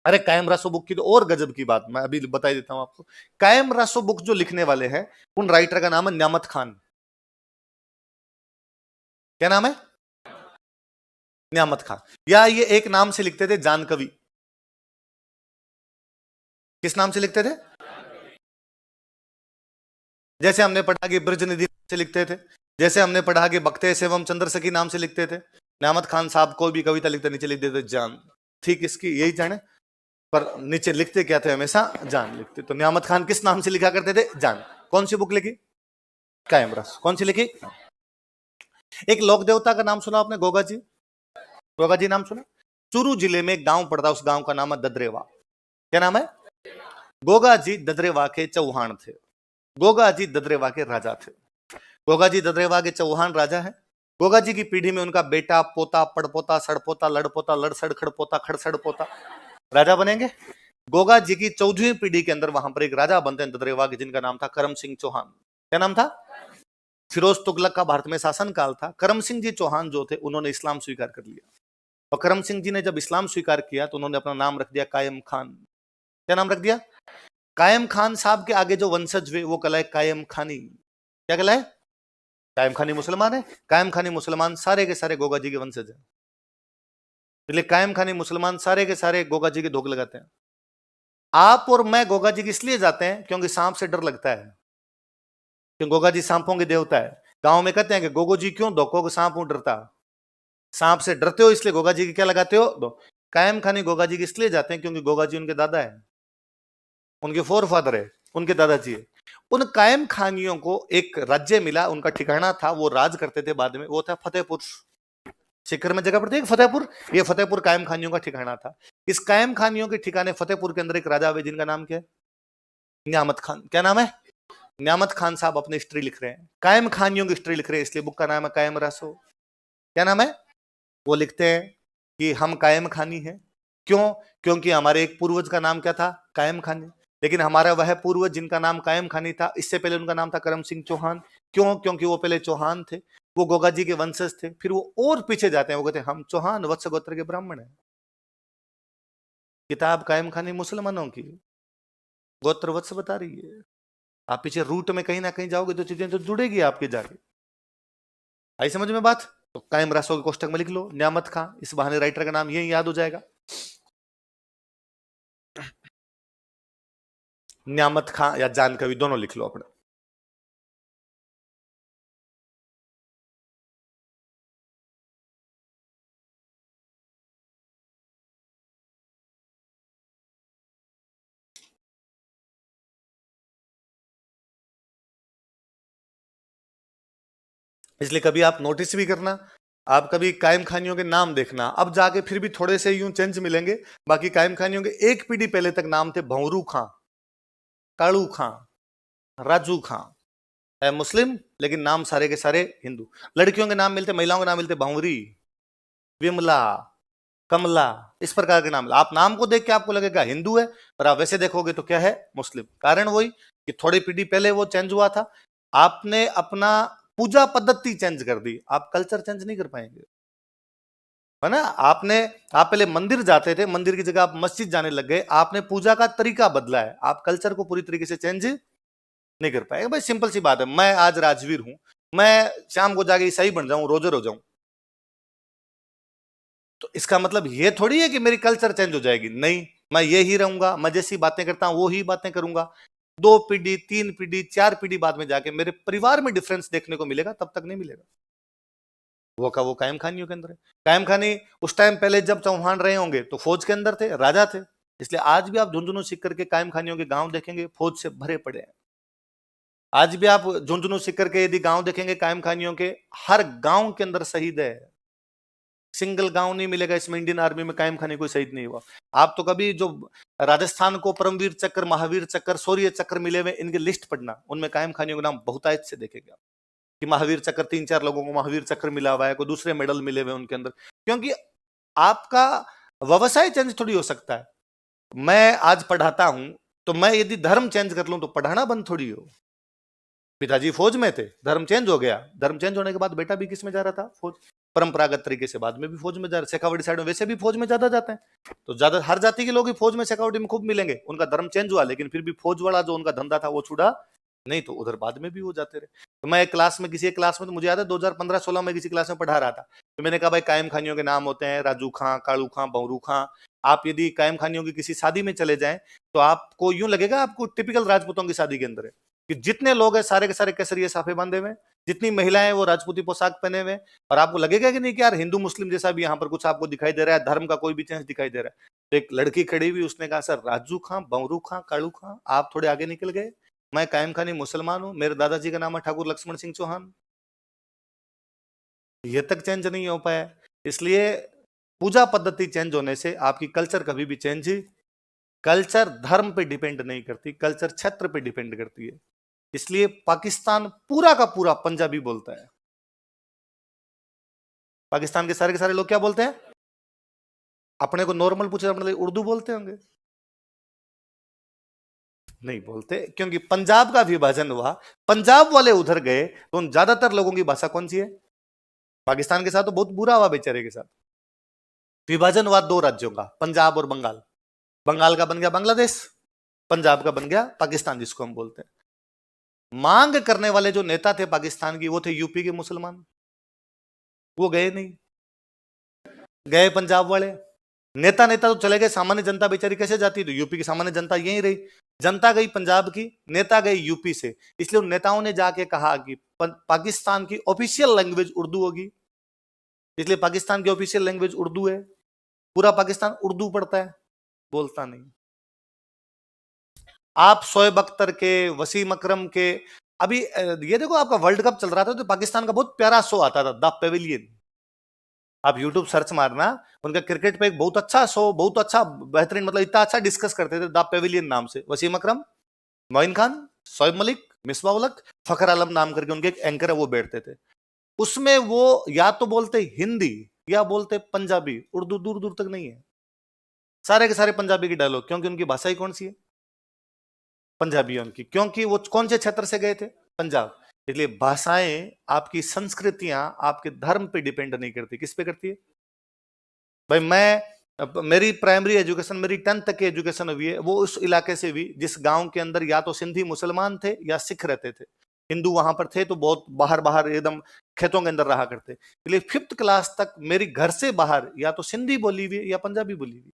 अरे कायम रासो बुक की तो और गजब की बात मैं अभी बता देता हूं आपको। कायम रासो बुक जो लिखने वाले हैं, उन राइटर का नाम है न्यामत खान। क्या नाम है? न्यामत खान। या ये एक नाम से लिखते थे, जान कवि। किस नाम से लिखते थे? जैसे हमने पढ़ा कि ब्रज निधि से लिखते थे, जैसे हमने पढ़ा कि बख्ते एवं चंद्र सखी नाम से लिखते थे। न्यामत खान साहब कोई भी कविता लिखते नीचे लिख देते जान। ठीक इसकी यही जाने, पर नीचे लिखते क्या थे? हमेशा जान लिखते। तो न्यामत खान किस नाम से लिखा करते थे? जान। कौन सी बुक लिखी? कायम रस। कौन सी लिखी? एक लोक देवता का नाम सुना आपने? गोगा जी। गोगा जी नाम सुना? चूरू जिले में एक गांव पड़ता है, उस गांव का नाम है ददरेवा। क्या नाम है? गोगा जी ददरेवा के चौहान थे। गोगा जी ददरेवा के राजा थे। गोगा जी ददरेवा के चौहान राजा है। गोगा जी की पीढ़ी में उनका बेटा, पोता, पड़पोता, सड़पोता, लड़पोता, लड़सड़, खड़पोता, खड़सड़ पोता राजा बनेंगे। गोगा जी की 14वीं पीढ़ी के अंदर वहां पर एक राजा बनते हैं ददरेवा के, जिनका नाम था करम सिंह चौहान। क्या नाम था? फिरोज तुगलक का भारत में शासन काल था। करम सिंह जी चौहान जो थे, उन्होंने इस्लाम स्वीकार कर लिया। और करम सिंह जी ने जब इस्लाम स्वीकार किया तो उन्होंने अपना नाम रख दिया कायम खान। क्या नाम रख दिया? कायम खान साहब के आगे जो वंशज हुए वो कहलाए कायम खानी। क्या कहलाए? कायम खानी मुसलमान है। कायम खानी मुसलमान सारे के सारे गोगा जी के वंशज हैं। इसलिए कायम खानी मुसलमान सारे के सारे गोगा जी के धोखे लगाते हैं। आप और मैं गोगा जी की इसलिए जाते हैं क्योंकि सांप से डर लगता है, क्योंकि गोगा जी सांपों के देवता है। गांव में कहते हैं कि गोगो जी क्यों धोखो, सांप हूं डरता। सांप से डरते हो इसलिए गोगा जी की क्या लगाते हो? दो। कायम खानी गोगा जी की इसलिए जाते हैं क्योंकि गोगा जी उनके दादा है, उनके फोर फादर है, उनके दादाजी है। उन कायम खानियों को एक राज्य मिला, उनका ठिकाना था, वो राज करते थे बाद में, वो था फतेहपुर। सीकर में जगह पड़ती है फतेहपुर। ये फतेहपुर कायम खानियों का ठिकाना था। इस कायम खानियों के ठिकाने फतेहपुर के अंदर एक राजा हुए जिनका नाम क्या है? न्यामत खान। क्या नाम है? न्यामत खान साहब अपनी हिस्ट्री लिख रहे हैं, कायम खानियों की हिस्ट्री लिख रहे हैं, इसलिए बुक का नाम है कायम रासो। क्या नाम है? वो लिखते हैं कि हम कायम खानी है। क्यों? क्योंकि हमारे एक पूर्वज का नाम क्या था? कायम खानी। लेकिन हमारा वह पूर्वज जिनका नाम कायम खानी था, इससे पहले उनका नाम था करम सिंह चौहान। क्यों? क्योंकि वो पहले चौहान थे, वो गोगा जी के वंशज थे। फिर वो और पीछे जाते हैं, वो कहते हैं हम चौहान वत्स गोत्र के ब्राह्मण हैं। किताब कायम खानी मुसलमानों की, गोत्र वत्स बता रही है। आप पीछे रूट में कहीं ना कहीं जाओगे तो चीजें तो जुड़ेगी आपके जाके। आई समझ में बात? तो कायम रासो के कोष्टक में लिख लो न्यामत खां, इस बहाने राइटर का नाम यही याद हो जाएगा। न्यामत खां या जान कवि दोनों लिख लो अपने। इसलिए कभी आप नोटिस भी करना, आप कभी कायम खानियों के नाम देखना, अब जाके फिर भी थोड़े से यूं चेंज मिलेंगे। बाकी कायम खानियों के एक पीढ़ी पहले तक नाम थे भंवरू खां, कालू खां, राजू खां। है मुस्लिम लेकिन नाम सारे के सारे हिंदू। लड़कियों के नाम मिलते, महिलाओं के नाम मिलते भंवरी, विमला, कमला, इस प्रकार के नाम। आप नाम को देख के आपको लगेगा हिंदू है, पर आप वैसे देखोगे तो क्या है? मुस्लिम। कारण वही कि थोड़ी पीढ़ी पहले वो चेंज हुआ था। आपने अपना पूजा पद्धति चेंज कर दी, आप कल्चर चेंज नहीं कर पाएंगे, है ना? आप पहले मंदिर जाते थे, मंदिर की जगह आप मस्जिद जाने लग गए, आपने पूजा का तरीका बदला है, आप कल्चर को पूरी तरीके से चेंज नहीं कर पाएंगे। भाई सिंपल सी बात है, मैं आज राजवीर हूं, मैं शाम को जाके ईसाई बन जाऊं, रोजर हो जाऊं, तो इसका मतलब ये थोड़ी है कि मेरी कल्चर चेंज हो जाएगी। नहीं, मैं ये ही रहूंगा, मैं जैसी बातें करता हूं वो ही बातें करूंगा। 2 पीढ़ी, 3 पीढ़ी, 4 पीढ़ी बाद में जाके मेरे परिवार में डिफरेंस देखने को मिलेगा, तब तक नहीं मिलेगा। वो का वो कायम खानियों के अंदर है। कायम खानी उस टाइम पहले जब चौहान रहे होंगे तो फौज के अंदर थे, राजा थे। इसलिए आज भी आप झुंझुनू सीकर के कायम खानियों के गांव देखेंगे, फौज से भरे पड़े हैं। आज भी आप झुंझुनू सीकर के यदि गांव देखेंगे कायम खानियों के, हर गांव के अंदर शहीद है। सिंगल गांव नहीं मिलेगा इसमें इंडियन आर्मी में कायम खानी कोई शहीद नहीं हुआ। आप तो कभी जो राजस्थान को परमवीर चक्र, महावीर चक्र, शौर्य चक्र मिले हुए इनकी लिस्ट पढ़ना, उनमें कायम खानियों के नाम बहुतायत से देखेंगे आप, कि महावीर चक्र 3-4 लोगों को महावीर चक्र मिला हुआ है, कोई दूसरे मेडल मिले हुए उनके अंदर। क्योंकि आपका व्यवसाय चेंज थोड़ी हो सकता है। मैं आज पढ़ाता हूं तो मैं यदि धर्म चेंज कर लूं तो पढ़ाना बंद थोड़ी हो। पिताजी फौज में थे, धर्म चेंज हो गया, धर्म चेंज होने के बाद बेटा भी किस में जा रहा था? फौज। परंपरागत तरीके से बाद में भी फौज में जा रहे, शेखावटी साइड में वैसे भी फौज में ज्यादा जाते हैं, तो ज्यादा हर जाति के लोग ही फौज में शेखावटी में खूब मिलेंगे। उनका धर्म चेंज हुआ लेकिन फिर भी फौज वाला जो उनका धंधा था वो छूटा नहीं, तो उधर बाद में भी वो जाते रहे। तो मैं एक क्लास में, किसी एक क्लास में, तो मुझे याद है 2015-16 में किसी क्लास में पढ़ा रहा था, तो मैंने कहा भाई कायम खानियों के नाम होते हैं राजू खां, कालू खां, बहरू खां। आप यदि कायम खानियों की किसी शादी में चले जाएं तो आपको यूं लगेगा आपको टिपिकल राजपूतों की शादी के अंदर है, कि जितने लोग हैं सारे के सारे केसरिए साफे बांधे हुए, जितनी महिलाएं वो राजपूती पोशाक पहने हुए, और आपको लगेगा कि नहीं कि यार हिंदू मुस्लिम जैसा भी यहाँ पर कुछ आपको दिखाई दे रहा है, धर्म का कोई भी चेंज दिखाई दे रहा है। तो एक लड़की खड़ी हुई, उसने कहा सर राजू खां, बहरू खां, कालू खां, आप थोड़े आगे निकल गए, मैं कायम खानी मुसलमान हूं, मेरे दादाजी का नाम है ठाकुर लक्ष्मण सिंह चौहान। ये तक चेंज नहीं हो पाया। इसलिए पूजा पद्धति चेंज होने से आपकी कल्चर कभी भी चेंज, कल्चर धर्म पे डिपेंड नहीं करती, कल्चर क्षेत्र पे डिपेंड करती है। इसलिए पाकिस्तान पूरा का पूरा पंजाबी बोलता है। पाकिस्तान के सारे लोग क्या बोलते हैं? अपने को नॉर्मल पूछे अपने उर्दू बोलते होंगे? नहीं बोलते, क्योंकि पंजाब का विभाजन हुआ, पंजाब वाले उधर गए, तो उन ज्यादातर लोगों की भाषा कौन सी है? पाकिस्तान के साथ तो बहुत बुरा हुआ बेचारे के साथ। विभाजन हुआ दो राज्यों का, पंजाब और बंगाल। बंगाल का बन गया बांग्लादेश, पंजाब का बन गया पाकिस्तान, जिसको हम बोलते हैं। मांग करने वाले जो नेता थे पाकिस्तान की, वो थे यूपी के मुसलमान, वो गए नहीं, गए पंजाब वाले। नेता नेता तो चले गए, सामान्य जनता बेचारी कैसे जाती? तो यूपी की सामान्य जनता यहीं रही। जनता गई पंजाब की, नेता गए यूपी से। इसलिए उन नेताओं ने जाके कहा कि पाकिस्तान की ऑफिशियल लैंग्वेज उर्दू होगी, इसलिए पाकिस्तान की ऑफिशियल लैंग्वेज उर्दू है। पूरा पाकिस्तान उर्दू पढ़ता है, बोलता नहीं। आप शोएब अख्तर के, वसीम अकरम के, अभी ये देखो आपका वर्ल्ड कप चल रहा था तो पाकिस्तान का बहुत प्यारा शो आता था, द पेविलियन। आप यूट्यूब सर्च मारना, उनका क्रिकेट पे एक बहुत अच्छा शो, बहुत अच्छा बेहतरीन, मतलब इतना अच्छा डिस्कस करते थे, द पेविलियन नाम से। वसीम अकरम, मोइन खान, शोएब मलिक, मिसबा उलक, फखर आलम नाम करके उनके एक एंकर है, वो बैठते थे। उसमें वो या तो बोलते हिंदी या बोलते पंजाबी, उर्दू दूर दूर तक नहीं है। सारे के सारे पंजाबी की डायलॉग, क्योंकि उनकी भाषा ही कौन सी है? पंजाबी है उनकी, क्योंकि वो कौन से क्षेत्र से गए थे? पंजाब। इसलिए भाषाएं, आपकी संस्कृतियां आपके धर्म पे डिपेंड नहीं करती, किस पे करती है? भाई मेरी प्राइमरी एजुकेशन, मेरी 10th तक की एजुकेशन हुई है, वो उस इलाके से हुई जिस गांव के अंदर या तो सिंधी मुसलमान थे या सिख रहते थे। हिंदू वहां पर थे तो बहुत बाहर बाहर एकदम खेतों के अंदर रहा करते। इसलिए 5th क्लास तक मेरी घर से बाहर या तो सिंधी बोली हुई या पंजाबी बोली हुई।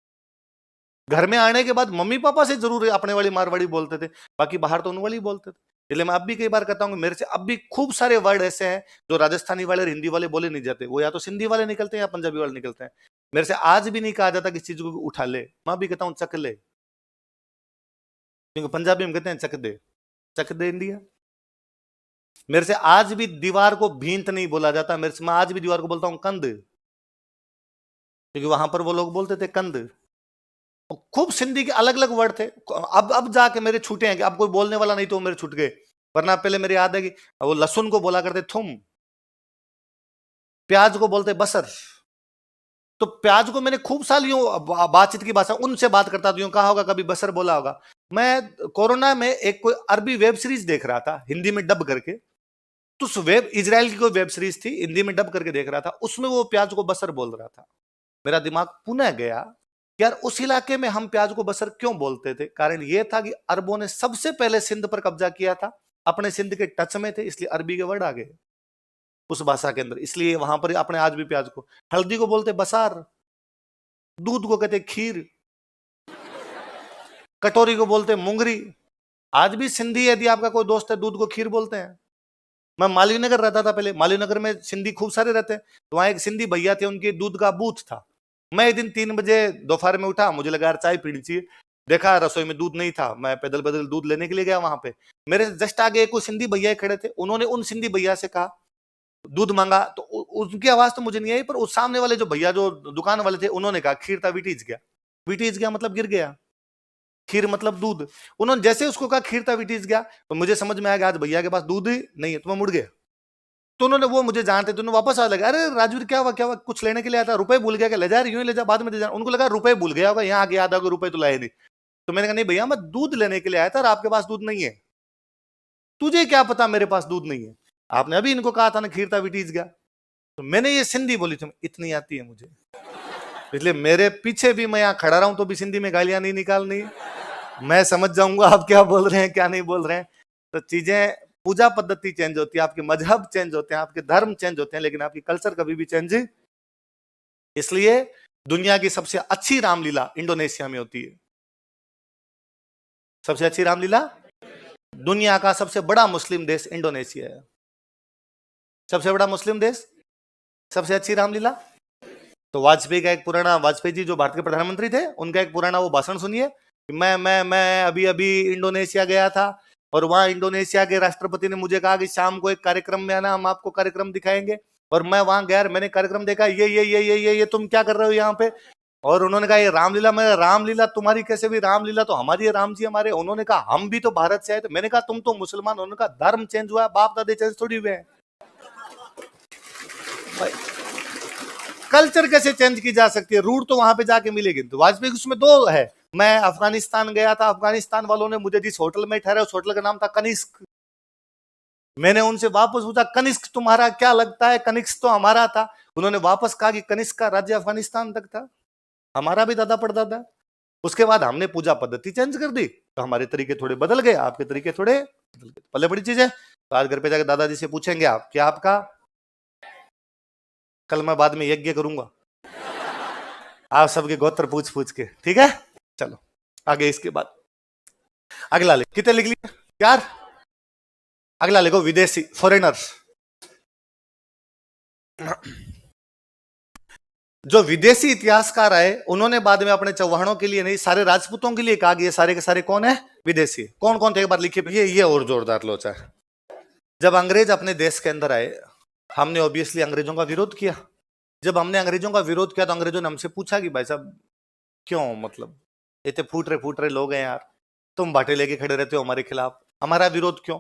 घर में आने के बाद मम्मी पापा से जरूर अपने वाली मारवाड़ी बोलते थे, बाकी बाहर तो उन वाली बोलते थे। इसलिए मैं अब भी कई बार कहता हूँ, मेरे से अब भी खूब सारे वर्ड ऐसे हैं जो राजस्थानी वाले और हिंदी वाले बोले नहीं जाते, वो या तो सिंधी वाले निकलते हैं या पंजाबी वाले निकलते हैं। मेरे से आज भी नहीं कहा जाता किसी चीज को उठा ले, मैं भी कहता हूँ चक ले, क्योंकि पंजाबी में कहते हैं चक दे, चक दे इंडिया। मेरे से आज भी दीवार को भींत नहीं बोला जाता, मेरे से मैं आज भी दीवार को बोलता हूँ कंद, क्योंकि वहां पर वो लोग बोलते थे कंद। खूब सिंधी के अलग अलग वर्ड थे। अब जाके मेरे छूटे हैं कि अब कोई बोलने वाला नहीं तो मेरे छूट गए, वरना पहले मेरे याद है कि वो लहसुन को बोला करते थुम, प्याज को बोलते बसर। तो प्याज को मैंने खूब साल यूं बातचीत की भाषा उनसे बात करता था, यूं कहा होगा, कभी बसर बोला होगा। मैं कोरोना में एक कोई अरबी वेब सीरीज देख रहा था, हिंदी में डब करके। तो उस वेब, इजराइल की कोई वेब सीरीज थी, हिंदी में डब करके देख रहा था, उसमें वो प्याज को बसर बोल रहा था। मेरा दिमाग पुनः गया, यार उस इलाके में हम प्याज को बसर क्यों बोलते थे? कारण यह था कि अरबों ने सबसे पहले सिंध पर कब्जा किया था, अपने सिंध के टच में थे, इसलिए अरबी के वर्ड आ गए उस भाषा के अंदर। इसलिए वहां पर अपने आज भी प्याज को, हल्दी को बोलते बसार, दूध को कहते खीर, कटोरी को बोलते मुंगरी। आज भी सिंधी यदि आपका कोई दोस्त है, दूध को खीर बोलते हैं। मैं मालवीय नगर रहता था पहले, मालवीय नगर में सिंधी खूब सारे रहते हैं, तो वहां एक सिंधी भैया थे, उनके दूध का बूथ था। मैं एक दिन 3 बजे दोपहर में उठा, मुझे लगा यार चाय पीनी चाहिए, देखा रसोई में दूध नहीं था, मैं पैदल पैदल दूध लेने के लिए गया। वहां पे मेरे जस्ट आगे कुछ सिंधी भैया खड़े थे, उन्होंने उन सिंधी भैया से कहा, दूध मांगा, तो उनकी आवाज तो मुझे नहीं आई, पर उस सामने वाले जो भैया जो दुकान वाले थे, उन्होंने कहा खीर था विटीज गया। विटीज गया मतलब गिर गया, खीर मतलब दूध। उन्होंने जैसे उसको कहा खीर था विटीज गया, तो मुझे समझ में आया आज भैया के पास दूध ही नहीं है, तो मैं मुड़ गया। तो उन्होंने, वो मुझे जानते थे, उन्होंने वापस आ लगा, अरे राजवीर क्या हुआ क्या हुआ, कुछ लेने के लिए आया था, रुपए भूल गया, क्या ले जा, यूं ही ले जा, बाद में दे जा। उनको लगा रुपए भूल गया होगा, यहाँ आगे याद आगे रुपए तो लाए नहीं। तो मैंने कहा नहीं भैया, मैं दूध लेने के लिए आया था और आपके पास दूध नहीं है, तुझे क्या पता मेरे पास दूध नहीं है, आपने अभी इनको कहा था ना खीर था विटीज गया। तो मैंने ये सिंधी बोली थी, इतनी आती है मुझे, इसलिए मेरे पीछे भी मैं यहाँ खड़ा रहा हूं तो भी सिंधी में गालियां नहीं निकालनी, मैं समझ जाऊंगा आप क्या बोल रहे हैं क्या नहीं बोल रहे हैं। तो चीजें, पूजा पद्धति चेंज होती है, आपके मजहब चेंज होते हैं, आपके धर्म चेंज होते हैं, लेकिन आपकी कल्चर कभी भी चेंज। इसलिए दुनिया की सबसे अच्छी रामलीला इंडोनेशिया में होती है। सबसे अच्छी रामलीला, दुनिया का सबसे बड़ा मुस्लिम देश इंडोनेशिया है, सबसे बड़ा मुस्लिम देश, सबसे अच्छी रामलीला। तो वाजपेयी का एक पुराना, वाजपेयी जी जो भारत के प्रधानमंत्री थे, उनका एक पुराना वो भाषण सुनिए, मैं अभी अभी इंडोनेशिया गया था और वहां इंडोनेशिया के राष्ट्रपति ने मुझे कहा कि शाम को एक कार्यक्रम में आना, हम आपको कार्यक्रम दिखाएंगे। और मैं वहां गया, मैंने कार्यक्रम देखा, ये तुम क्या कर रहे हो यहाँ पे? और उन्होंने कहा ये रामलीला। मैं, रामलीला तुम्हारी कैसे भी, रामलीला तो हमारी है, राम जी हमारे। उन्होंने कहा हम भी तो भारत से आए थे। मैंने कहा तुम तो मुसलमान। उन्होंने कहा धर्म चेंज हुआ है, बाप दादे चेंज थोड़ी हुए हैं। कल्चर कैसे चेंज की जा सकती है? रूट तो वहां पे जाके मिलेगी। तो वाजपेयी उसमें दो है। मैं अफगानिस्तान गया था, अफगानिस्तान वालों ने मुझे जिस होटल में ठहरे, उस होटल का नाम था कनिष्क। मैंने उनसे वापस पूछा कनिष्क तुम्हारा क्या लगता है? कनिष्क तो हमारा था। उन्होंने वापस कहा कि कनिष्क का राज्य अफगानिस्तान तक था, हमारा भी दादा परदादा। उसके बाद हमने पूजा पद्धति चेंज कर दी, तो हमारे तरीके थोड़े बदल गए, आपके तरीके थोड़े बदल गए। पहले बड़ी चीज है। तो आज घर पे जाकर दादाजी से पूछेंगे आप क्या आपका, कल मैं बाद में यज्ञ करूंगा आप सबके गोत्र पूछ पूछ के, ठीक है? चलो आगे, इसके बाद अगला लिख, कितने लिख लिया यार? अगला लिखो, विदेशी, फॉरेनर्स। जो विदेशी इतिहासकार आए, उन्होंने बाद में अपने चौहानों के लिए नहीं, सारे राजपूतों के लिए कहा कि ये सारे के सारे कौन है? विदेशी। कौन कौन थे एक बार लिखिए। ये और जोरदार लोचा है। जब अंग्रेज अपने देश के अंदर आए, हमने ऑब्वियसली अंग्रेजों का विरोध किया। जब हमने अंग्रेजों का विरोध किया तो अंग्रेजों ने हमसे पूछा कि भाई साहब क्यों, मतलब इतने फूट रहे लोग हैं यार, तुम बाटे लेके खड़े रहते हो हमारे खिलाफ, हमारा विरोध क्यों?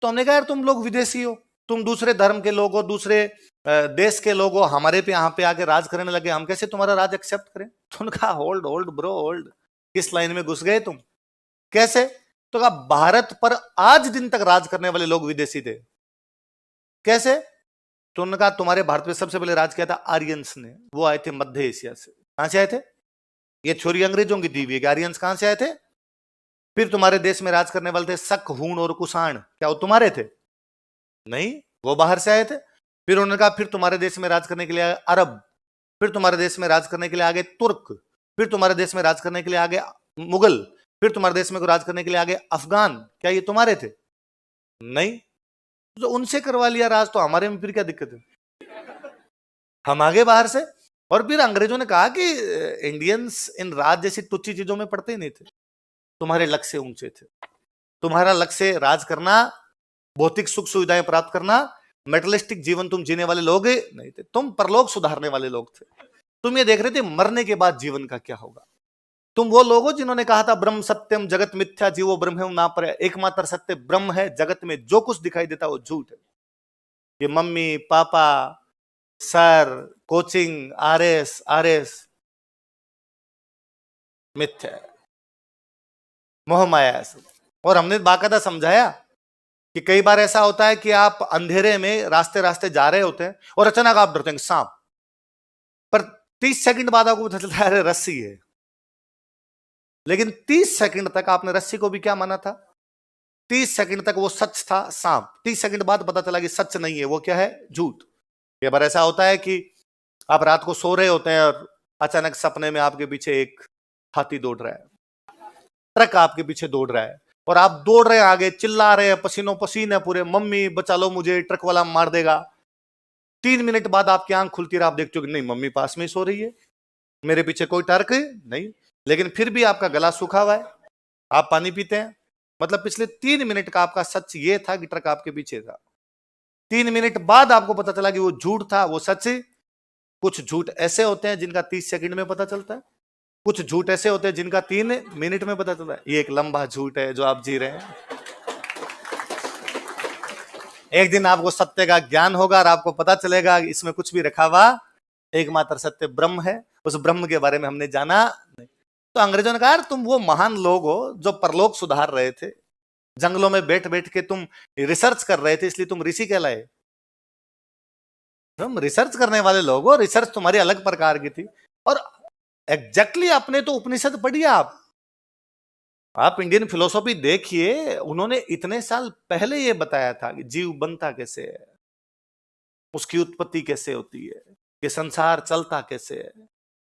तो हमने कहा यार तुम लोग विदेशी हो, तुम दूसरे धर्म के लोग हो, दूसरे देश के लोग हो, हमारे पे यहाँ पे आके राज करने लगे, हम कैसे तुम्हारा राज एक्सेप्ट करें? तो उन्होंने कहा होल्ड होल्ड ब्रो होल्ड, किस लाइन में घुस गए तुम, कैसे? तो कहा भारत पर आज दिन तक राज करने वाले लोग विदेशी थे। कैसे? तो उन्होंने कहा तुम्हारे भारत में सबसे पहले राज किया था आर्यंस ने, वो आए थे मध्य एशिया से। कहां से आए थे? ये छोरी अंग्रेजों की दी हुई है, आर्यंस कहां से आए थे? फिर तुम्हारे देश में राज करने वाले थे शक, हूण और कुषाण, क्या वो तुम्हारे थे? नहीं, वो बाहर से आए थे। फिर उन्होंने कहा फिर तुम्हारे देश में राज करने के लिए आए अरब, फिर तुम्हारे देश में राज करने के लिए आगे तुर्क, फिर तुम्हारे देश में राज करने के लिए आगे मुगल, फिर तुम्हारे देश में राज करने के लिए आगे अफगान, क्या ये तुम्हारे थे? नहीं। तो उनसे करवा लिया राज, तो हमारे में फिर क्या दिक्कत है? हम आगे बाहर से। और फिर अंग्रेजों ने कहा कि इंडियंस इन राज जैसी तुच्छी चीजों में पड़ते ही नहीं थे, तुम्हारे लक्ष्य ऊंचे थे, तुम्हारा लक्ष्य राज करना, भौतिक सुख सुविधाएं प्राप्त करना, मेटलिस्टिक जीवन तुम जीने वाले लोग नहीं थे, तुम परलोक सुधारने वाले लोग थे। तुम ये देख रहे थे मरने के बाद जीवन का क्या होगा। तुम वो लोग हो जिन्होंने कहा था ब्रह्म सत्यम जगत मिथ्या जीवो ब्रह्म ना पर, एकमात्र सत्य ब्रह्म है, जगत में जो कुछ दिखाई देता वो झूठ है। ये mummy papa sir coaching RS मिथ्या है, मोह माया है सब। और हमने बाकायदा समझाया कि कई बार ऐसा होता है कि आप अंधेरे में रास्ते रास्ते जा रहे होते हैं और अचानक आप डरते हैं सांप, पर 30 सेकंड बाद आपको पता चलता है अरे रस्सी है। लेकिन 30 सेकंड तक आपने रस्सी को भी क्या माना था? 30 सेकंड तक वो सच था सांप, 30 सेकंड बाद पता चला कि सच नहीं है, वो क्या है? झूठ। कई बार ऐसा होता है कि आप रात को सो रहे होते हैं और अचानक सपने में आपके पीछे एक हाथी दौड़ रहा है, ट्रक आपके पीछे दौड़ रहा है और आप दौड़ रहे हैं आगे, चिल्ला रहे हैं, पसीनों पसीन है पूरे, मम्मी बचा लो मुझे, ट्रक वाला मार देगा। 3 मिनट बाद आपकी आंख खुलती है, आप देखते हो कि नहीं मम्मी पास में ही सो रही है, मेरे पीछे कोई ट्रक नहीं, लेकिन फिर भी आपका गला सूखा हुआ है, आप पानी पीते हैं। मतलब पिछले 3 मिनट का आपका सच ये था कि ट्रक आपके पीछे था। 3 मिनट बाद आपको पता चला कि वो झूठ था, वो सच। कुछ झूठ ऐसे होते हैं जिनका 30 सेकंड में पता चलता है, कुछ झूठ ऐसे होते हैं जिनका 3 मिनट में पता चलता है। ये एक लंबा झूठ है जो आप जी रहे हैं। एक दिन आपको सत्य का ज्ञान होगा और आपको पता चलेगा इसमें कुछ भी रखा हुआ एकमात्र सत्य ब्रह्म है, उस ब्रह्म के बारे में हमने जाना नहीं। तो अंग्रेजों ने कहा तुम वो महान लोग हो जो परलोक सुधार रहे थे, जंगलों में बैठ बैठ के तुम रिसर्च कर रहे थे, इसलिए तुम ऋषि कहलाए। तुम रिसर्च करने वाले लोग हो, रिसर्च तुम्हारी अलग प्रकार की थी। और एग्जैक्टली आपने तो उपनिषद पढ़ी आप इंडियन फिलोसॉफी देखिए, उन्होंने इतने साल पहले ये बताया था कि जीव बनता कैसे है, उसकी उत्पत्ति कैसे होती है, कि संसार चलता कैसे है,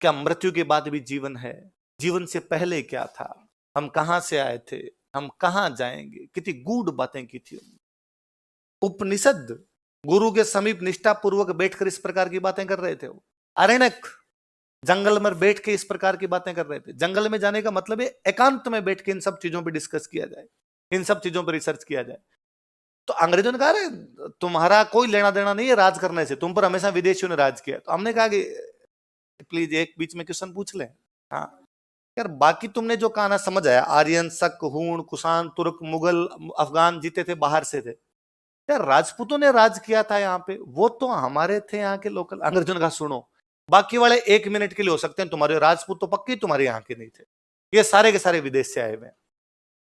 क्या मृत्यु के बाद भी जीवन है, जीवन से पहले क्या था, हम कहां से आए थे, हम कहां जाएंगे, कितनी गूढ़ बातें की थी उपनिषद। गुरु के समीप निष्ठा पूर्वक बैठकर इस प्रकार की बातें कर रहे थे वो। अरण्यक जंगल में बैठ के इस प्रकार की बातें कर रहे थे। जंगल में जाने का मतलब है एकांत में बैठ के इन सब चीजों पे डिस्कस किया जाए, इन सब चीजों पे रिसर्च किया जाए। तो अंग्रेजों ने कहा रे तुम्हारा कोई लेना देना नहीं है राज करने से, तुम पर हमेशा विदेशियों ने राज किया। तो हमने कहा कि प्लीज एक बीच में क्वेश्चन पूछ लें। हाँ यार, बाकी तुमने जो कहा ना समझ आया, आर्यन, शक, हूण, कुषाण, तुर्क, मुगल, अफगान जीते थे, बाहर से थे यार, राजपूतों ने राज किया था यहाँ पे, वो तो हमारे थे यहाँ के लोकल। अंग्रेजों ने कहा सुनो, बाकी वाले 1 मिनट के लिए हो सकते हैं, तुम्हारे राजपूत तो पक्के तुम्हारे यहाँ के नहीं थे, ये सारे के सारे विदेश से आए हुए।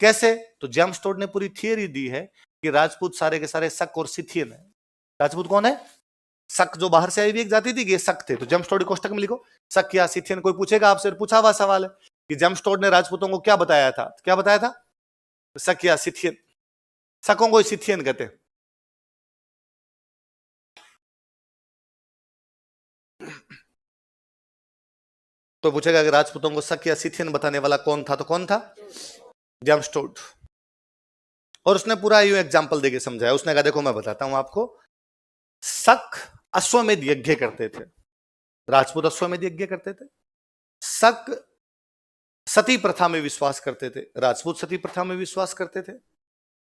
कैसे? तो जेम्स टोड ने पूरी थियरी दी है कि राजपूत सारे के सारे शक और सिथियन है। राजपूत कौन है? शक जो बाहर से आई हुई एक जाति थी कि ये शक थे, तो जेम्स टोड कोष्टक में लिखो शक या सिथियन। कोई पूछेगा आपसे, पूछा हुआ सवाल है कि जेम्स टोड ने राजपूतों को क्या बताया था, क्या बताया था? शक या सिथियन। शकों को सिथियन कहते हैं। तो पूछेगा कि राजपूतों को शक या सिथियन बताने वाला कौन था, तो कौन था? James Tod. और उसने पूरा यूं एग्जांपल देके समझाया। उसने कहा देखो मैं बताता हूं आपको, शक अश्वमेध यज्ञ करते थे, राजपूत अश्वमेध यज्ञ करते थे। शक सती प्रथा में विश्वास करते थे, राजपूत सती प्रथा में विश्वास करते थे।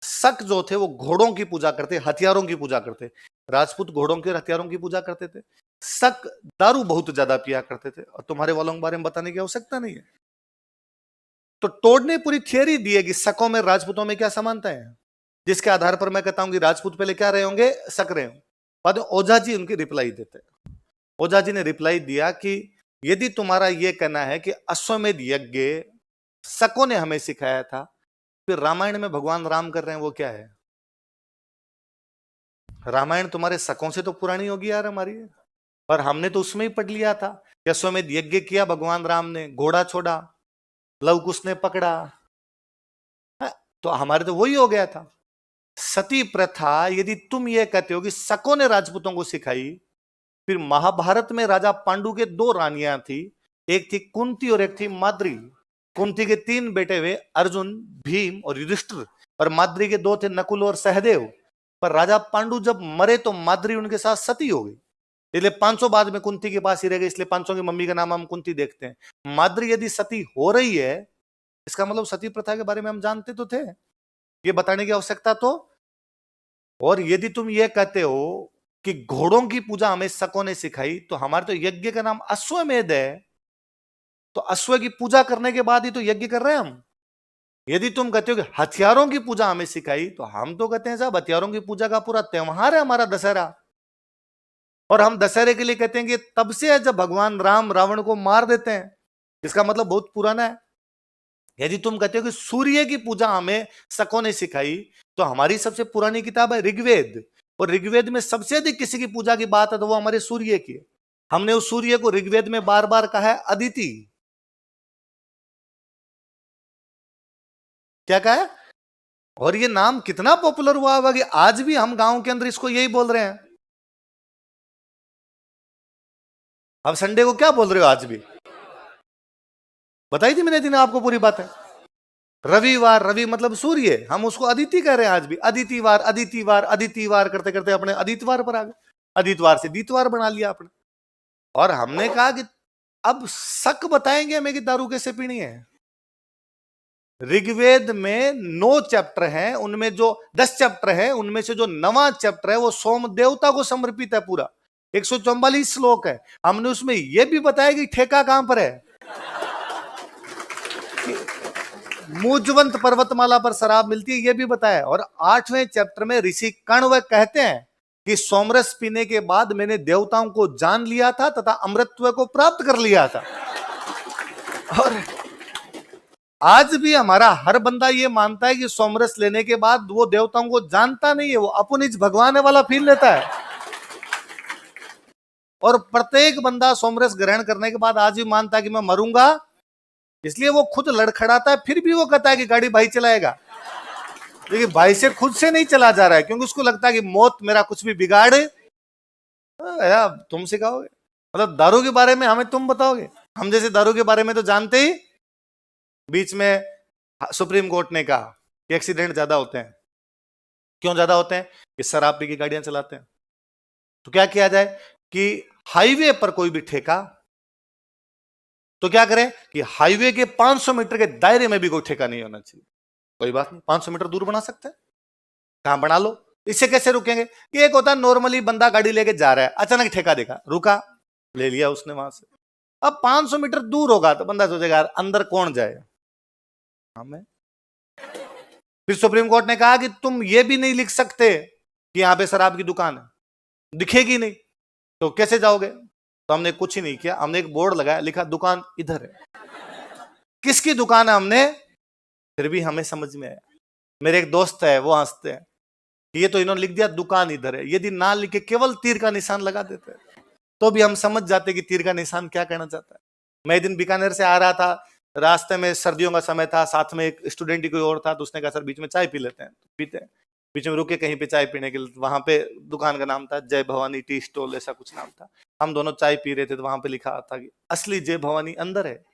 शक जो थे वो घोड़ों की पूजा करते, हथियारों की पूजा करते, राजपूत घोड़ों के हथियारों की पूजा करते थे। शक दारू बहुत ज्यादा पिया करते थे, और तुम्हारे वालों के बारे में बताने की आवश्यकता नहीं है। तो टोड ने पूरी थियरी दी है कि शकों में राजपूतों में क्या समानता है, जिसके आधार पर मैं कहता हूं कि राजपूत पहले क्या रहे होंगे, शक रहे होंगे। बाद में ओझा जी उनकी रिप्लाई देते हैं। ओझा जी ने रिप्लाई दिया कि यदि तुम्हारा यह कहना है कि अश्वमेध यज्ञ शकों ने हमें सिखाया था, फिर रामायण में भगवान राम कर रहे हैं वो क्या है? रामायण तुम्हारे शकों से तो पुरानी होगी यार हमारी, और हमने तो उसमें ही पढ़ लिया था कि अश्वमेध यज्ञ किया भगवान राम ने, घोड़ा छोड़ा, लव कुश ने पकड़ा, तो हमारे तो वही हो गया था। सती प्रथा यदि तुम ये कहते हो कि शकों ने राजपूतों को सिखाई, फिर महाभारत में राजा पांडु के 2 रानियां थी, एक थी कुंती और एक थी माद्री। कुंती के 3 बेटे हुए, अर्जुन, भीम और युधिष्ठिर, और माद्री के 2 थे, नकुल और सहदेव। पर राजा पांडु जब मरे तो माद्री उनके साथ सती हो गई, इसलिए 500 बाद में कुंती के पास ही रह गए, इसलिए 500 की मम्मी का नाम हम कुंती देखते हैं। माद्री यदि सती हो रही है, इसका मतलब सती प्रथा के बारे में हम जानते तो थे, ये बताने की आवश्यकता तो। और यदि तुम ये कहते हो कि घोड़ों की पूजा हमें शकों ने सिखाई, तो हमारे तो यज्ञ का नाम अश्वमेध है, तो अश्व की पूजा करने के बाद ही तो यज्ञ कर रहे हैं हम। यदि तुम कहते हो कि हथियारों की पूजा हमें सिखाई, तो हम तो कहते हैं साहब हथियारों की पूजा का पूरा त्योहार है हमारा दशहरा, और हम दशहरे के लिए कहते हैं कि तब से है जब भगवान राम रावण को मार देते हैं, इसका मतलब बहुत पुराना है। यदि तुम कहते हो कि सूर्य की पूजा हमें शकों ने सिखाई, तो हमारी सबसे पुरानी किताब है ऋग्वेद, और ऋग्वेद में सबसे अधिक किसी की पूजा की बात है तो वो हमारे सूर्य की है। हमने उस सूर्य को ऋग्वेद में बार बार कहा है अदिति, क्या कहा है? और ये नाम कितना पॉपुलर हुआ होगा कि आज भी हम गांव के अंदर इसको यही बोल रहे हैं। अब संडे को क्या बोल रहे हो आज भी? बताई थी मैंने दिन आपको पूरी बात है। रविवार, रवि मतलब सूर्य, हम उसको अदिति कह रहे हैं आज भी। अदितिवार, अदितिवार, अदितिवार करते करते अपने अदितवार पर आ गए, अदितवार से दीतवार बना लिया आपने। और हमने कहा कि अब शक बताएंगे हमें कि दारू कैसे पीनी है। ऋग्वेद में 9 चैप्टर हैं, उनमें जो 10 चैप्टर हैं, उनमें से जो 9वां चैप्टर है वो सोम देवता को समर्पित है पूरा, 144 श्लोक है। हमने उसमें यह भी बताया कि ठेका कहां पर है, मूजवंत पर्वतमाला पर शराब मिलती है, यह भी बताया। और 8वें चैप्टर में ऋषि कण्व कहते हैं कि सोमरस पीने के बाद मैंने देवताओं को जान लिया था तथा अमृतत्व को प्राप्त कर लिया था। और आज भी हमारा हर बंदा ये मानता है कि सोमरस लेने के बाद वो देवताओं को जानता नहीं है, वो अपन इस भगवान वाला फील लेता है। और प्रत्येक बंदा सोमरस ग्रहण करने के बाद आज भी मानता है कि मैं मरूंगा, इसलिए वो खुद लड़खड़ाता है, फिर भी वो कहता है कि गाड़ी भाई चलाएगा। लेकिन भाई से खुद से नहीं चला जा रहा है, क्योंकि उसको लगता है कि मौत मेरा कुछ भी बिगाड़े। यार तुम सिखाओगे, मतलब दारू के बारे में हमें तुम बताओगे? हम जैसे दारू के बारे में तो जानते ही। बीच में सुप्रीम कोर्ट ने कहा कि एक्सीडेंट ज्यादा होते हैं। क्यों ज्यादा होते हैं? कि शराब पी की गाड़ियां चलाते हैं। तो क्या किया जाए कि हाईवे पर कोई भी ठेका, तो क्या करें कि हाईवे के 500 मीटर के दायरे में भी कोई ठेका नहीं होना चाहिए। कोई बात नहीं, 500 मीटर दूर बना सकते हैं, कहां बना लो। इससे कैसे रुकेंगे कि एक होता है नॉर्मली बंदा गाड़ी लेके जा रहा है, अचानक ठेका देखा, रुका, ले लिया उसने वहां से। अब 500 मीटर दूर होगा तो बंदा सोचेगा यार अंदर कौन जाए, हमें। फिर सुप्रीम कोर्ट ने कहा कि तुम ये भी नहीं लिख सकते कि यहां पे शराब की दुकान है, दिखेगी नहीं, तो कैसे जाओगे? तो हमने कुछ ही नहीं किया, हमने एक बोर्ड लगाया, लिखा दुकान इधर है। किसकी दुकान है हमने, फिर भी हमें समझ में आया। मेरे एक दोस्त है, वो हंसते हैं कि ये तो इन्होंने लिख दिया दुकान इधर है, यदि ना लिखे केवल तीर का निशान लगा देते तो भी हम समझ जाते कि तीर का निशान क्या कहना चाहता है। मैं एक दिन बीकानेर से आ रहा था, रास्ते में सर्दियों का समय था, साथ में एक स्टूडेंट ही कोई और था, तो उसने कहा सर बीच में चाय पी लेते हैं, पीते हैं। बीच में रुके कहीं पे चाय पीने के लिए, वहां पे दुकान का नाम था जय भवानी टी स्टॉल, ऐसा कुछ नाम था। हम दोनों चाय पी रहे थे, तो वहां पे लिखा था कि असली जय भवानी अंदर है।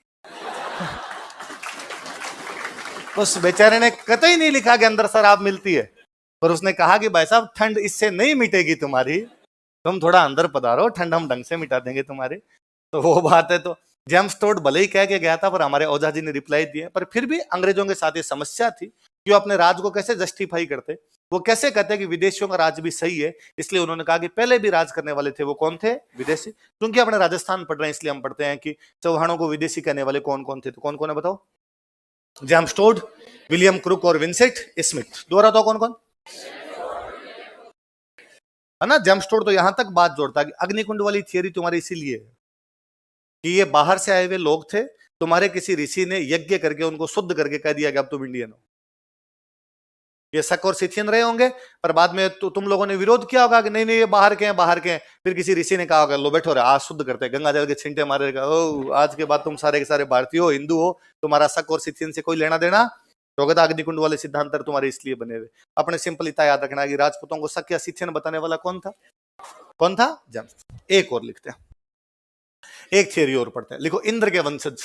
उस बेचारे ने कतई नहीं लिखा कि अंदर शराब मिलती है, पर उसने कहा कि भाई साहब ठंड इससे नहीं मिटेगी तुम्हारी, तुम थोड़ा अंदर पधारो, ठंड हम ढंग से मिटा देंगे तुम्हारी। तो वो बात है। तो जेम्स टोड भले ही कह के गया था, पर हमारे ओझा जी ने रिप्लाई दिया, पर फिर भी अंग्रेजों के साथ ये समस्या थी कि वो अपने राज को कैसे जस्टिफाई करते। वो कैसे कहते कि विदेशियों का राज भी सही है, इसलिए उन्होंने कहा कि पहले भी राज करने वाले थे वो कौन थे, विदेशी। क्योंकि अपने राजस्थान पढ़ रहे हैं, इसलिए हम पढ़ते हैं कि चौहानों को विदेशी कहने वाले कौन कौन थे। तो कौन कौन है बताओ? जेम्स टोड, विलियम क्रुक और विंसेंट स्मिथ। दोहरा तो कौन कौन है ना? जेम्स टोड तो यहां तक बात जोड़ता है कि अग्निकुंड वाली थियरी तुम्हारी इसीलिए है कि ये बाहर से आए हुए लोग थे, तुम्हारे किसी ऋषि ने यज्ञ करके उनको शुद्ध करके कह दिया कि अब तुम इंडियन हो। ये शक और सिथियन रहे होंगे, पर बाद में तो तुम लोगों ने विरोध किया होगा कि नहीं नहीं ये बाहर के हैं, बाहर के हैं। फिर किसी ऋषि ने कहा होगा लो बैठो रे, आज शुद्ध करते हैं, गंगा जल के छींटे मारेगा, ओ आज के बाद तुम सारे के सारे भारतीय हो, हिंदू हो, तुम्हारा शक और सिथियन से कोई लेना देना। रोगदा अग्निकुंड वाले सिद्धांत तुम्हारे इसलिए बने हुए। अपने सिंपल इतना याद रखना कि राजपूतों को शक या सिथियन बताने वाला कौन था? कौन था? जेम्स। एक और लिखते हैं, एक थियरी और पढ़ते हैं, लिखो इंद्र के वंशज।